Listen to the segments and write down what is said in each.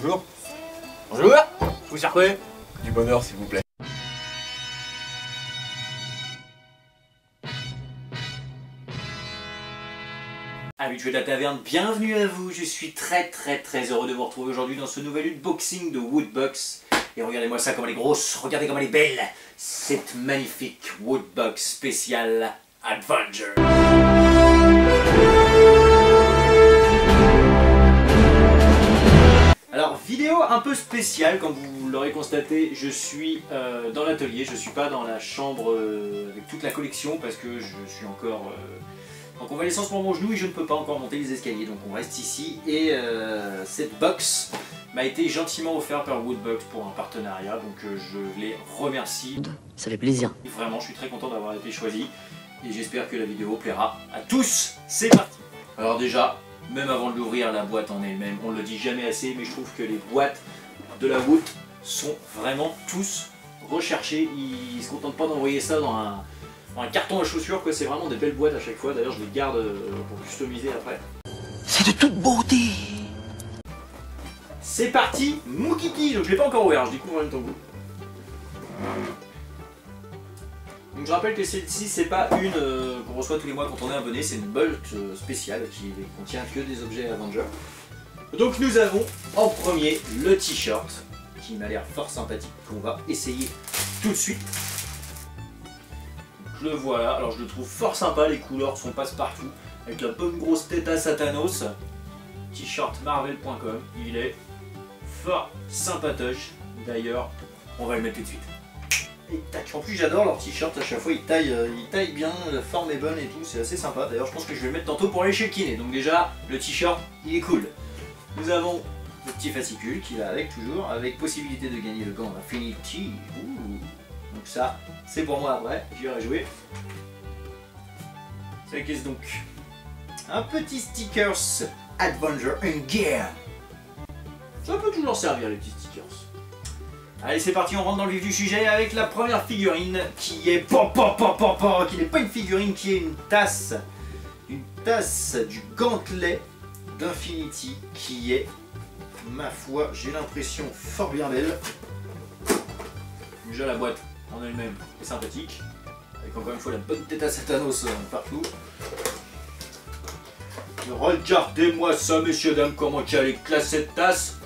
Bonjour. Bonjour. Vous cherchez du bonheur s'il vous plaît. Habitués de la taverne, bienvenue à vous, je suis très heureux de vous retrouver aujourd'hui dans ce nouvel unboxing de Woodbox. Et regardez-moi ça comme elle est grosse, regardez comme elle est belle, cette magnifique Woodbox spéciale Adventure. Alors vidéo un peu spéciale, comme vous l'aurez constaté, je suis dans l'atelier, je suis pas dans la chambre avec toute la collection parce que je suis encore... Donc on va l'essence pour mon genou et je ne peux pas encore monter les escaliers, donc on reste ici. Et cette box m'a été gentiment offerte par Woodbox pour un partenariat, donc je les remercie. Ça fait plaisir. Et vraiment, je suis très content d'avoir été choisi et j'espère que la vidéo plaira à tous. C'est parti. Alors déjà, même avant de l'ouvrir, la boîte en elle-même, on le dit jamais assez, mais je trouve que les boîtes de la Wood sont vraiment tous recherchées. Ils se contentent pas d'envoyer ça dans un carton à chaussures, quoi. C'est vraiment des belles boîtes à chaque fois. D'ailleurs, je les garde pour customiser après. C'est de toute beauté. C'est parti, mon kiki. Donc je l'ai pas encore ouvert, je découvre en même temps que vous. Donc je rappelle que celle-ci, c'est pas une qu'on reçoit tous les mois quand on est abonné, c'est une bulk spéciale qui contient que des objets Avenger. Donc nous avons en premier le t-shirt qui m'a l'air fort sympathique, qu'on va essayer tout de suite. Je le vois là, alors je le trouve fort sympa, les couleurs sont passe-partout, avec la bonne grosse tête à Satanos. T-shirt marvel.com, il est fort sympatoche. D'ailleurs, on va le mettre tout de suite. Et tac. En plus j'adore leur t-shirt, à chaque fois ils taillent bien, la forme est bonne et tout, c'est assez sympa. D'ailleurs je pense que je vais le mettre tantôt pour aller chez le kiné. Donc déjà, le t-shirt, il est cool. Nous avons le petit fascicule qui va avec toujours, avec possibilité de gagner le gant Infinity. Ouh. Donc ça, c'est pour moi après, j'irai jouer. C'est qu'est-ce donc? Un petit stickers Adventure in Gear. Ça peut toujours servir les petits stickers. Allez c'est parti, on rentre dans le vif du sujet avec la première figurine qui est... qui n'est pas une figurine, qui est une tasse. Une tasse du gantelet d'Infinity qui est, ma foi, j'ai l'impression fort bien belle. Déjà la boîte en elle-même est sympathique, avec encore une fois la bonne tête à Satanos partout. Regardez-moi ça, messieurs dames, comment elle est classe cette tasse.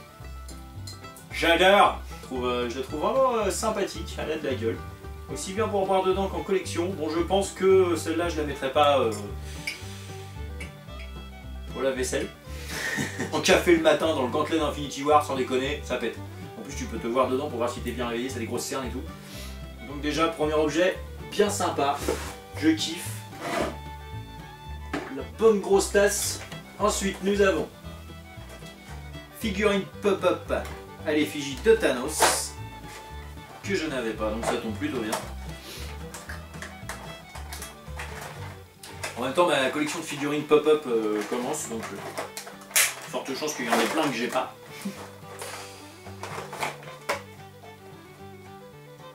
J'adore. Je la trouve vraiment sympathique, elle a de la gueule. Aussi bien pour boire dedans qu'en collection. Bon, je pense que celle-là, je la mettrai pas au lave-vaisselle. En café le matin dans le gantelet d'Infinity War, sans déconner, ça pète. En plus, tu peux te voir dedans pour voir si t'es bien réveillé, ça a des grosses cernes et tout. Donc déjà, premier objet, bien sympa. Je kiffe. La bonne grosse tasse. Ensuite, nous avons figurine pop-up à l'effigie de Thanos, que je n'avais pas, donc ça tombe plutôt bien. En même temps, ma collection de figurines pop-up commence, donc forte chance qu'il y en ait plein que j'ai pas.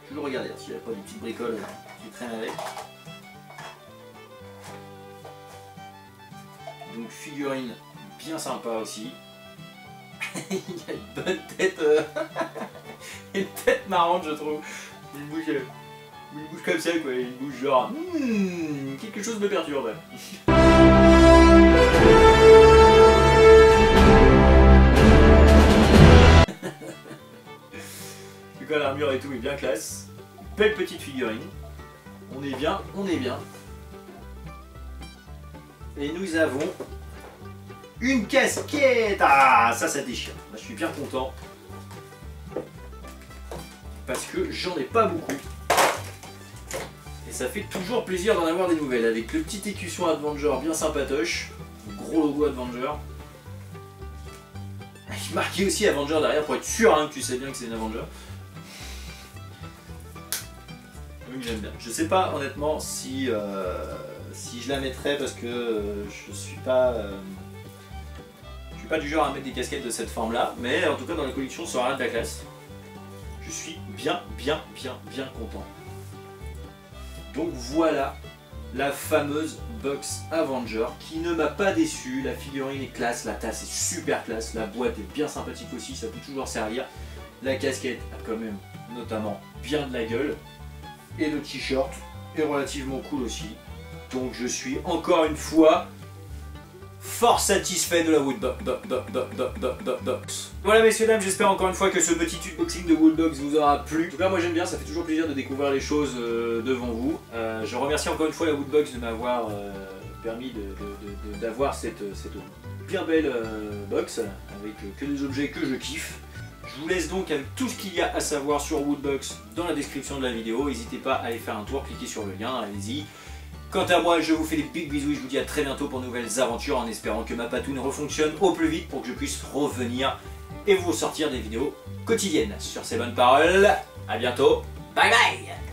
Toujours regarder s'il n'y a pas des petites bricoles qui traînent avec. Donc figurine bien sympa aussi. Il a une bonne tête, une tête marrante je trouve. Une bouche comme ça quoi, une bouche genre quelque chose me perturbe. Du coup l'armure et tout est bien classe. Belle petite figurine. On est bien, on est bien. Et nous avons une casquette. Ah, ça déchire. Là, je suis bien content. Parce que j'en ai pas beaucoup. Et ça fait toujours plaisir d'en avoir des nouvelles. Avec le petit écusson Adventure bien sympatoche. Le gros logo Adventure. Avec marqué aussi Avenger derrière pour être sûr que tu sais bien que c'est une Avenger. Donc j'aime bien. Je sais pas honnêtement si je la mettrais parce que je suis pas du genre à mettre des casquettes de cette forme là, mais en tout cas dans la collection ça aura de la classe. Je suis bien content. Donc voilà la fameuse Woodbox Avenger qui ne m'a pas déçu. La figurine est classe, la tasse est super classe, la boîte est bien sympathique aussi, ça peut toujours servir. La casquette a quand même notamment bien de la gueule. Et le t-shirt est relativement cool aussi. Donc je suis encore une fois fort satisfait de la Woodbox. Voilà messieurs dames, j'espère encore une fois que ce petit unboxing de Woodbox vous aura plu. En tout cas moi j'aime bien, ça fait toujours plaisir de découvrir les choses devant vous. Je remercie encore une fois la Woodbox de m'avoir permis d'avoir cette bien belle box avec que des objets que je kiffe. Je vous laisse donc avec tout ce qu'il y a à savoir sur Woodbox dans la description de la vidéo. N'hésitez pas à aller faire un tour, cliquez sur le lien, allez-y. Quant à moi, je vous fais des big bisous et je vous dis à très bientôt pour de nouvelles aventures en espérant que ma patoune refonctionne au plus vite pour que je puisse revenir et vous sortir des vidéos quotidiennes. Sur ces bonnes paroles, à bientôt, bye bye.